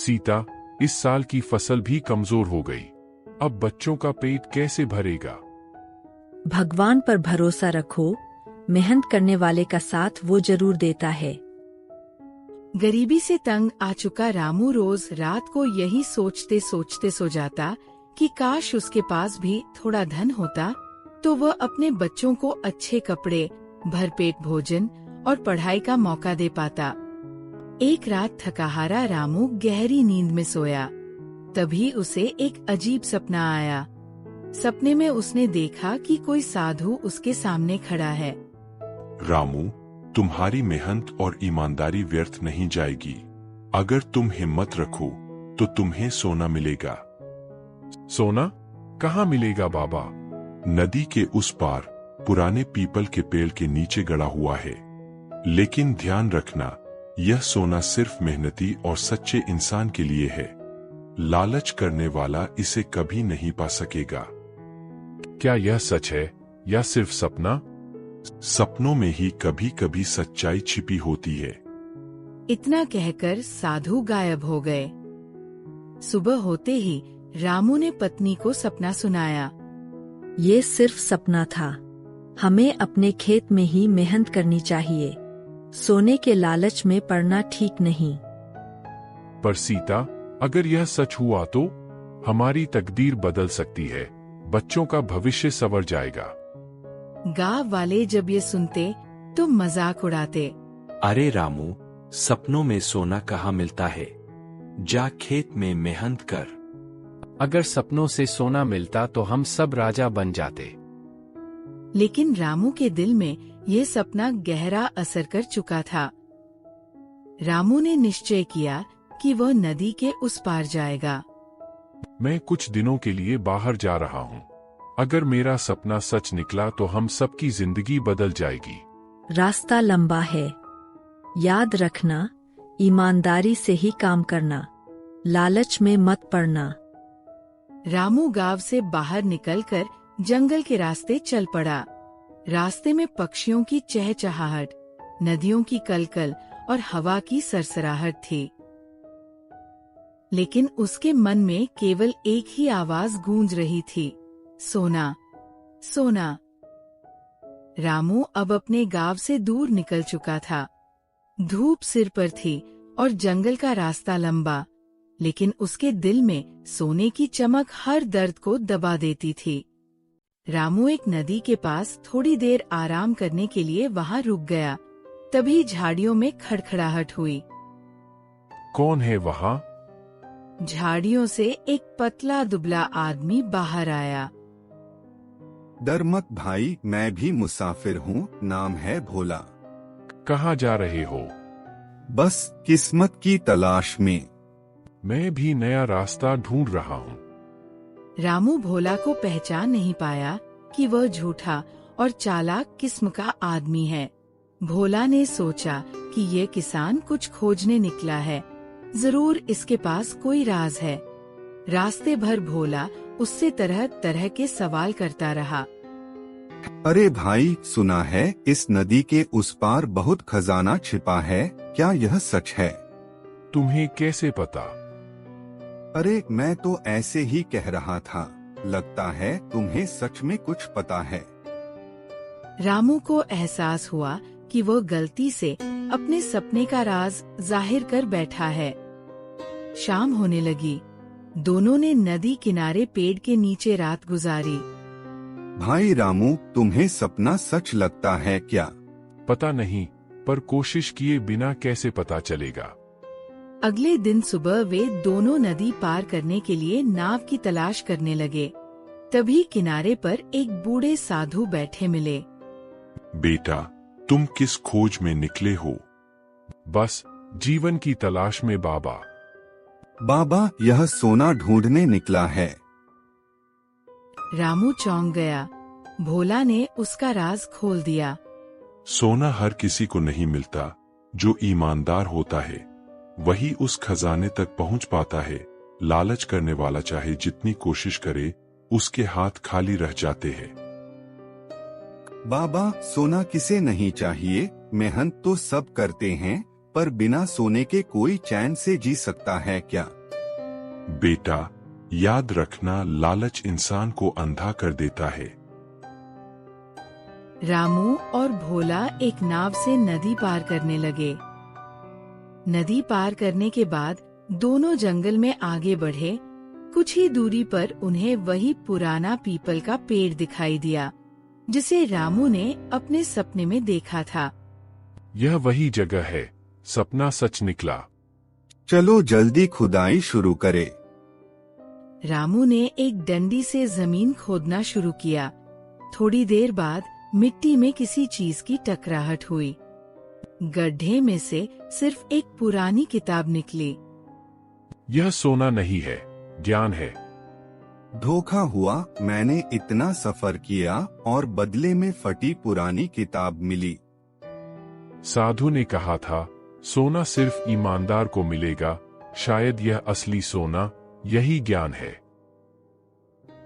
सीता, इस साल की फसल भी कमजोर हो गई। अब बच्चों का पेट कैसे भरेगा? भगवान पर भरोसा रखो, मेहनत करने वाले का साथ वो जरूर देता है। गरीबी से तंग आ चुका रामू रोज रात को यही सोचते सोचते सो जाता कि काश उसके पास भी थोड़ा धन होता तो वह अपने बच्चों को अच्छे कपड़े, भरपेट भोजन और पढ़ाई का मौका दे पाता। एक रात थकाहारा रामू गहरी नींद में सोया। तभी उसे एक अजीब सपना आया। सपने में उसने देखा कि कोई साधु उसके सामने खड़ा है। रामू, तुम्हारी मेहनत और ईमानदारी व्यर्थ नहीं जाएगी। अगर तुम हिम्मत रखो तो तुम्हें सोना मिलेगा। सोना? कहाँ मिलेगा बाबा? नदी के उस पार पुराने पीपल के पेड़ के नीचे गड़ा हुआ है। लेकिन ध्यान रखना, यह सोना सिर्फ मेहनती और सच्चे इंसान के लिए है। लालच करने वाला इसे कभी नहीं पा सकेगा। क्या यह सच है या सिर्फ सपना? सपनों में ही कभी कभी सच्चाई छिपी होती है। इतना कहकर साधु गायब हो गए। सुबह होते ही रामू ने पत्नी को सपना सुनाया। ये सिर्फ सपना था। हमें अपने खेत में ही मेहनत करनी चाहिए। सोने के लालच में पड़ना ठीक नहीं। पर सीता, अगर यह सच हुआ तो हमारी तकदीर बदल सकती है। बच्चों का भविष्य संवर जाएगा। गांव वाले जब ये सुनते तो मजाक उड़ाते। अरे रामू, सपनों में सोना कहाँ मिलता है? जा खेत में मेहनत कर। अगर सपनों से सोना मिलता तो हम सब राजा बन जाते। लेकिन रामू के दिल में यह सपना गहरा असर कर चुका था। रामू ने निश्चय किया कि वह नदी के उस पार जाएगा। मैं कुछ दिनों के लिए बाहर जा रहा हूँ। अगर मेरा सपना सच निकला तो हम सबकी जिंदगी बदल जाएगी। रास्ता लंबा है। याद रखना, ईमानदारी से ही काम करना, लालच में मत पड़ना। रामू गांव से बाहर निकलकर जंगल के रास्ते चल पड़ा। रास्ते में पक्षियों की चहचहाहट, नदियों की कलकल और हवा की सरसराहट थी। लेकिन उसके मन में केवल एक ही आवाज गूंज रही थी, सोना, सोना। रामू अब अपने गांव से दूर निकल चुका था। धूप सिर पर थी और जंगल का रास्ता लंबा, लेकिन उसके दिल में सोने की चमक हर दर्द को दबा देती थी। रामू एक नदी के पास थोड़ी देर आराम करने के लिए वहां रुक गया। तभी झाड़ियों में खड़खड़ाहट हुई। कौन है वहां? झाड़ियों से एक पतला दुबला आदमी बाहर आया। डर मत भाई, मैं भी मुसाफिर हूँ, नाम है भोला। कहाँ जा रहे हो? बस किस्मत की तलाश में। मैं भी नया रास्ता ढूंढ रहा हूँ। रामू भोला को पहचान नहीं पाया कि वह झूठा और चालाक किस्म का आदमी है। भोला ने सोचा कि ये किसान कुछ खोजने निकला है, जरूर इसके पास कोई राज है। रास्ते भर भोला उससे तरह तरह के सवाल करता रहा। अरे भाई, सुना है इस नदी के उस पार बहुत खजाना छिपा है, क्या यह सच है? तुम्हें कैसे पता? अरे मैं तो ऐसे ही कह रहा था, लगता है तुम्हें सच में कुछ पता है। रामू को एहसास हुआ कि वह गलती से अपने सपने का राज जाहिर कर बैठा है। शाम होने लगी। दोनों ने नदी किनारे पेड़ के नीचे रात गुजारी। भाई रामू, तुम्हें सपना सच लगता है क्या? पता नहीं, पर कोशिश किए बिना कैसे पता चलेगा। अगले दिन सुबह वे दोनों नदी पार करने के लिए नाव की तलाश करने लगे। तभी किनारे पर एक बूढ़े साधु बैठे मिले। बेटा, तुम किस खोज में निकले हो? बस जीवन की तलाश में बाबा। बाबा, यह सोना ढूंढने निकला है। रामू चौंक गया। भोला ने उसका राज खोल दिया। सोना हर किसी को नहीं मिलता। जो ईमानदार होता है वही उस खजाने तक पहुंच पाता है। लालच करने वाला चाहे जितनी कोशिश करे, उसके हाथ खाली रह जाते हैं। बाबा, सोना किसे नहीं चाहिए? मेहनत तो सब करते हैं, पर बिना सोने के कोई चैन से जी सकता है क्या? बेटा, याद रखना, लालच इंसान को अंधा कर देता है। रामू और भोला एक नाव से नदी पार करने लगे। नदी पार करने के बाद दोनों जंगल में आगे बढ़े। कुछ ही दूरी पर उन्हें वही पुराना पीपल का पेड़ दिखाई दिया जिसे रामू ने अपने सपने में देखा था। यह वही जगह है, सपना सच निकला। चलो जल्दी खुदाई शुरू करे। रामू ने एक डंडी से जमीन खोदना शुरू किया। थोड़ी देर बाद मिट्टी में किसी चीज की टकराहट हुई। गड्ढे में से सिर्फ एक पुरानी किताब निकली। यह सोना नहीं है, ज्ञान है। धोखा हुआ, मैंने इतना सफर किया और बदले में फटी पुरानी किताब मिली। साधु ने कहा था, सोना सिर्फ ईमानदार को मिलेगा। शायद यह असली सोना, यही ज्ञान है।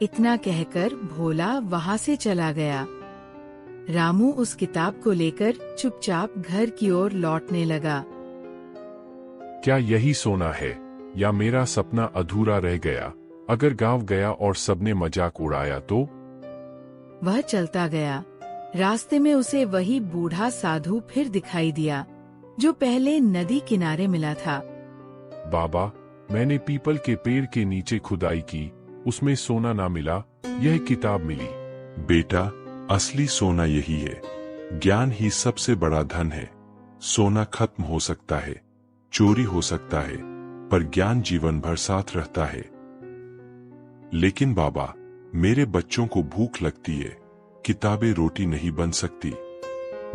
इतना कहकर भोला वहाँ से चला गया। रामू उस किताब को लेकर चुपचाप घर की ओर लौटने लगा। क्या यही सोना है, या मेरा सपना अधूरा रह गया? अगर गांव गया और सबने मजाक उड़ाया तो? वह चलता गया। रास्ते में उसे वही बूढ़ा साधु फिर दिखाई दिया जो पहले नदी किनारे मिला था। बाबा, मैंने पीपल के पेड़ के नीचे खुदाई की, उसमें सोना ना मिला, यह किताब मिली। बेटा, असली सोना यही है। ज्ञान ही सबसे बड़ा धन है। सोना खत्म हो सकता है, चोरी हो सकता है, पर ज्ञान जीवन भर साथ रहता है। लेकिन बाबा, मेरे बच्चों को भूख लगती है, किताबें रोटी नहीं बन सकती।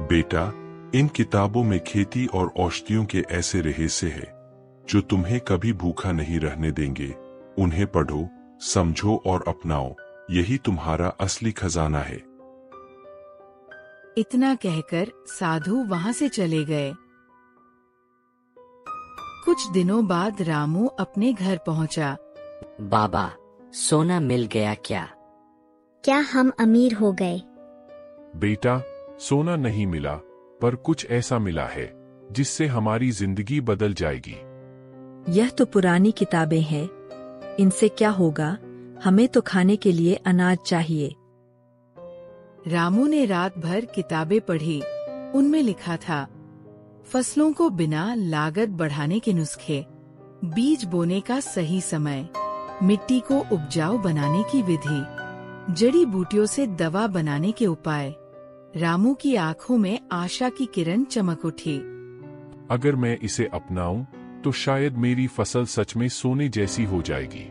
बेटा, इन किताबों में खेती और औषधियों के ऐसे रहस्य हैं जो तुम्हें कभी भूखा नहीं रहने देंगे। उन्हें पढ़ो, समझो और अपनाओ। यही तुम्हारा असली खजाना है। इतना कहकर साधु वहाँ से चले गए। कुछ दिनों बाद रामू अपने घर पहुँचा। बाबा, सोना मिल गया क्या? क्या हम अमीर हो गए? बेटा, सोना नहीं मिला, पर कुछ ऐसा मिला है जिससे हमारी जिंदगी बदल जाएगी। यह तो पुरानी किताबें हैं, इनसे क्या होगा? हमें तो खाने के लिए अनाज चाहिए। रामू ने रात भर किताबें पढ़ी। उनमें लिखा था फसलों को बिना लागत बढ़ाने के नुस्खे, बीज बोने का सही समय, मिट्टी को उपजाऊ बनाने की विधि, जड़ी बूटियों से दवा बनाने के उपाय। रामू की आंखों में आशा की किरण चमक उठी। अगर मैं इसे अपनाऊं तो शायद मेरी फसल सच में सोने जैसी हो जाएगी।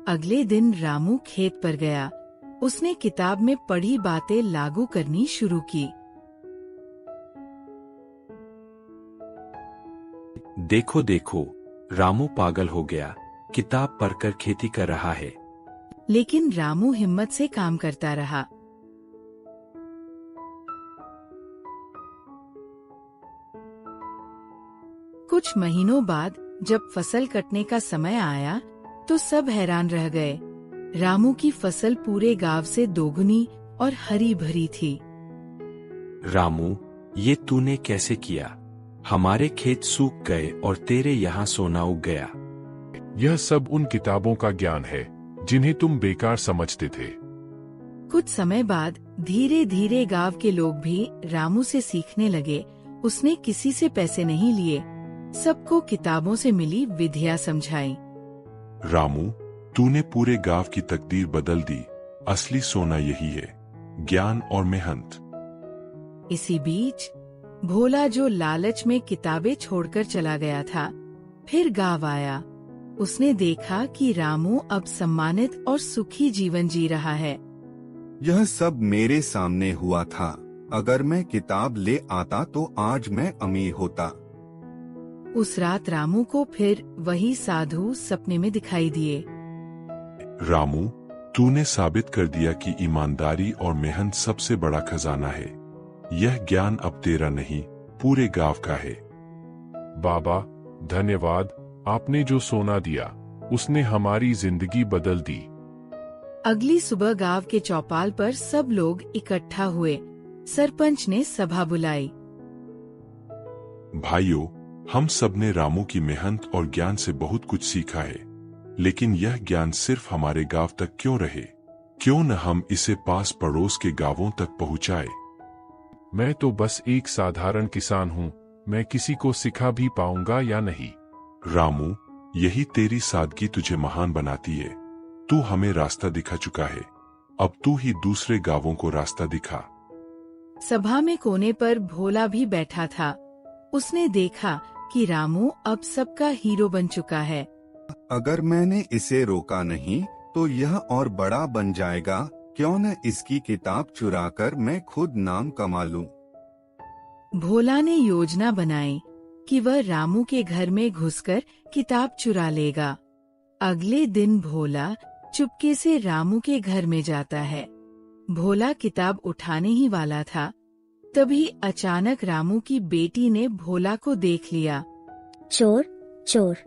अगले दिन रामू खेत पर गया। उसने किताब में पढ़ी बातें लागू करनी शुरू की। देखो देखो, रामू पागल हो गया, किताब पढ़कर खेती कर रहा है। लेकिन रामू हिम्मत से काम करता रहा। कुछ महीनों बाद जब फसल कटने का समय आया तो सब हैरान रह गए। रामू की फसल पूरे गांव से दोगुनी और हरी भरी थी। रामू, ये तूने कैसे किया? हमारे खेत सूख गए और तेरे यहाँ सोना उग गया। यह सब उन किताबों का ज्ञान है जिन्हें तुम बेकार समझते थे। कुछ समय बाद धीरे धीरे गांव के लोग भी रामू से सीखने लगे। उसने किसी से पैसे नहीं लिए, सबको किताबों से मिली विधियां समझाई। रामू, तूने पूरे गांव की तकदीर बदल दी। असली सोना यही है, ज्ञान और मेहनत। इसी बीच भोला, जो लालच में किताबें छोड़कर चला गया था, फिर गांव आया। उसने देखा कि रामू अब सम्मानित और सुखी जीवन जी रहा है। यह सब मेरे सामने हुआ था। अगर मैं किताब ले आता तो आज मैं अमीर होता। उस रात रामू को फिर वही साधु सपने में दिखाई दिए। रामू, तूने साबित कर दिया कि ईमानदारी और मेहनत सबसे बड़ा खजाना है। यह ज्ञान अब तेरा नहीं, पूरे गांव का है। बाबा, धन्यवाद। आपने जो सोना दिया, उसने हमारी जिंदगी बदल दी। अगली सुबह गांव के चौपाल पर सब लोग इकट्ठा हुए। सरपंच ने सभा बुलाई। भाइयों, हम सब ने रामू की मेहनत और ज्ञान से बहुत कुछ सीखा है। लेकिन यह ज्ञान सिर्फ हमारे गांव तक क्यों रहे? क्यों न हम इसे पास पड़ोस के गांवों तक पहुंचाए? मैं तो बस एक साधारण किसान हूँ, मैं किसी को सिखा भी पाऊंगा या नहीं? रामू, यही तेरी सादगी तुझे महान बनाती है। तू हमें रास्ता दिखा चुका है, अब तू ही दूसरे गांवों को रास्ता दिखा। सभा में कोने पर भोला भी बैठा था। उसने देखा कि रामू अब सबका हीरो बन चुका है। अगर मैंने इसे रोका नहीं तो यह और बड़ा बन जाएगा। क्यों न इसकी किताब चुराकर मैं खुद नाम कमा लूं। भोला ने योजना बनाई कि वह रामू के घर में घुसकर किताब चुरा लेगा। अगले दिन भोला चुपके से रामू के घर में जाता है। भोला किताब उठाने ही वाला था, तभी अचानक रामू की बेटी ने भोला को देख लिया। चोर चोर।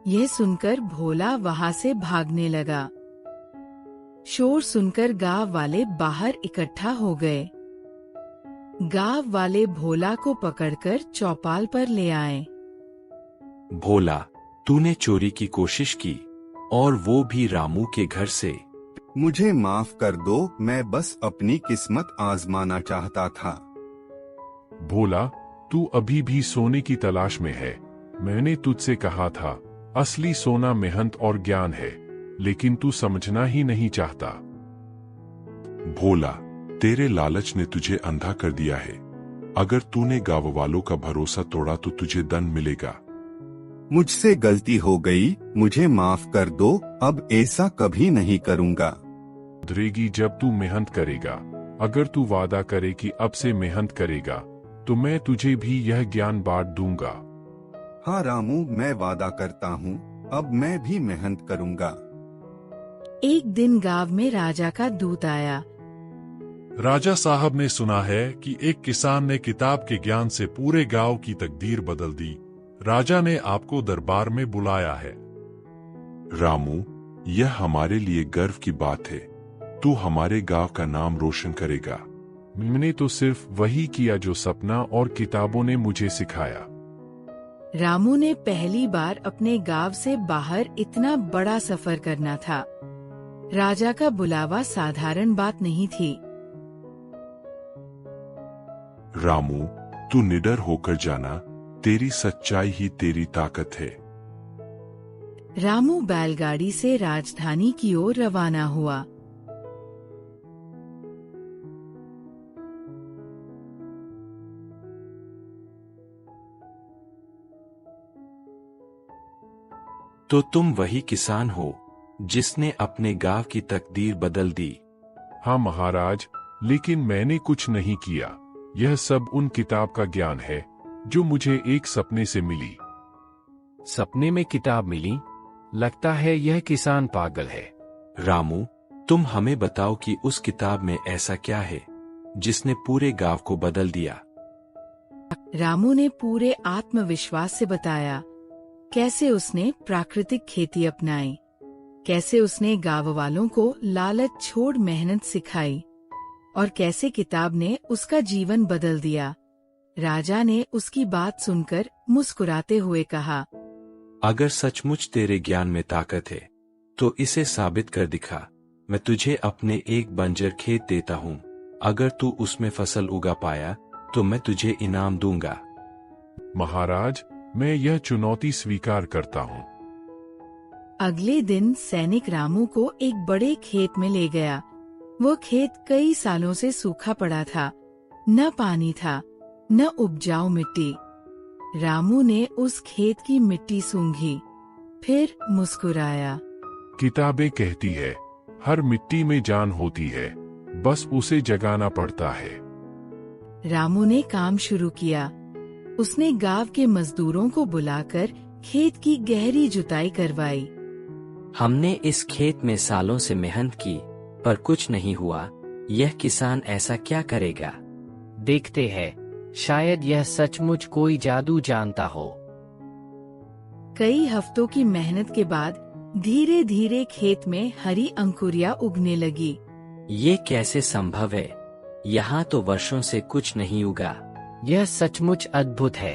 यह सुनकर भोला वहां से भागने लगा। शोर सुनकर गांव वाले बाहर इकट्ठा हो गए। गांव वाले भोला को पकड़कर चौपाल पर ले आए। भोला, तूने चोरी की कोशिश की, और वो भी रामू के घर से। मुझे माफ कर दो, मैं बस अपनी किस्मत आजमाना चाहता था। भोला, तू अभी भी सोने की तलाश में है। मैंने तुझसे कहा था, असली सोना मेहनत और ज्ञान है, लेकिन तू समझना ही नहीं चाहता। भोला, तेरे लालच ने तुझे अंधा कर दिया है। अगर तूने गांव वालों का भरोसा तोड़ा तो तुझे दंड मिलेगा। मुझसे गलती हो गई, मुझे माफ कर दो, अब ऐसा कभी नहीं करूँगा। सुधरेगी जब तू मेहनत करेगा। अगर तू वादा करे कि अब से मेहनत करेगा, तो मैं तुझे भी यह ज्ञान बांट दूंगा। हाँ रामू, मैं वादा करता हूँ, अब मैं भी मेहनत करूँगा। एक दिन गांव में राजा का दूत आया। राजा साहब ने सुना है कि एक किसान ने किताब के ज्ञान से पूरे गांव की तकदीर बदल दी। राजा ने आपको दरबार में बुलाया है। रामू, यह हमारे लिए गर्व की बात है। तू हमारे गांव का नाम रोशन करेगा। मैंने तो सिर्फ वही किया जो सपना और किताबों ने मुझे सिखाया। रामू ने पहली बार अपने गांव से बाहर इतना बड़ा सफर करना था। राजा का बुलावा साधारण बात नहीं थी। रामू, तू निडर होकर जाना, तेरी सच्चाई ही तेरी ताकत है। रामू बैलगाड़ी से राजधानी की ओर रवाना हुआ। तो तुम वही किसान हो जिसने अपने गांव की तकदीर बदल दी? हाँ महाराज, लेकिन मैंने कुछ नहीं किया। यह सब उन किताब का ज्ञान है जो मुझे एक सपने से मिली। सपने में किताब मिली? लगता है यह किसान पागल है। रामू, तुम हमें बताओ कि उस किताब में ऐसा क्या है जिसने पूरे गांव को बदल दिया? रामू ने पूरे आत्मविश्वास से बताया कैसे उसने प्राकृतिक खेती अपनाई, कैसे उसने गांव वालों को लालच छोड़ मेहनत सिखाई, और कैसे किताब ने उसका जीवन बदल दिया। राजा ने उसकी बात सुनकर मुस्कुराते हुए कहा, अगर सचमुच तेरे ज्ञान में ताकत है तो इसे साबित कर दिखा। मैं तुझे अपने एक बंजर खेत देता हूँ। अगर तू उसमें फसल उगा पाया तो मैं तुझे इनाम दूंगा। महाराज, मैं यह चुनौती स्वीकार करता हूँ। अगले दिन सैनिक रामू को एक बड़े खेत में ले गया। वो खेत कई सालों से सूखा पड़ा था, न पानी था, न उपजाऊ मिट्टी। रामू ने उस खेत की मिट्टी सूंघी, फिर मुस्कुराया। किताबें कहती है, हर मिट्टी में जान होती है, बस उसे जगाना पड़ता है। रामू ने काम शुरू किया। उसने गांव के मजदूरों को बुलाकर खेत की गहरी जुताई करवाई। हमने इस खेत में सालों से मेहनत की, पर कुछ नहीं हुआ। यह किसान ऐसा क्या करेगा? देखते हैं, शायद यह सचमुच कोई जादू जानता हो। कई हफ्तों की मेहनत के बाद धीरे धीरे खेत में हरी अंकुरियां उगने लगी। ये कैसे संभव है? यहाँ तो वर्षों से कुछ नहीं उगा। यह सचमुच अद्भुत है।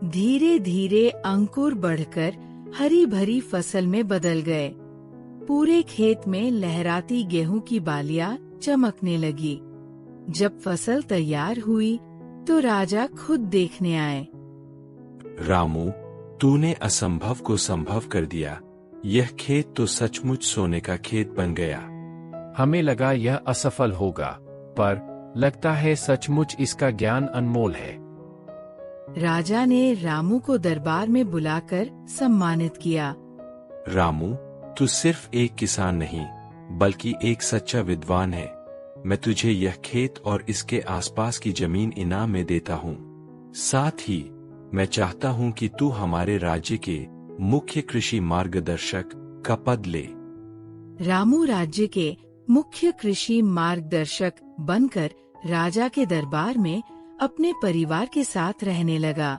धीरे धीरे अंकुर बढ़कर हरी भरी फसल में बदल गए। पूरे खेत में लहराती गेहूं की बालियां चमकने लगी। जब फसल तैयार हुई तो राजा खुद देखने आए। रामू, तूने असंभव को संभव कर दिया। यह खेत तो सचमुच सोने का खेत बन गया। हमें लगा यह असफल होगा, पर लगता है सचमुच इसका ज्ञान अनमोल है। राजा ने रामू को दरबार में बुलाकर सम्मानित किया। रामू, तू सिर्फ एक किसान नहीं, बल्कि एक सच्चा विद्वान है। मैं तुझे यह खेत और इसके आसपास की जमीन इनाम में देता हूँ। साथ ही मैं चाहता हूँ कि तू हमारे राज्य के मुख्य कृषि मार्गदर्शक का पद ले। रामू राज्य के मुख्य कृषि मार्गदर्शक बनकर राजा के दरबार में अपने परिवार के साथ रहने लगा।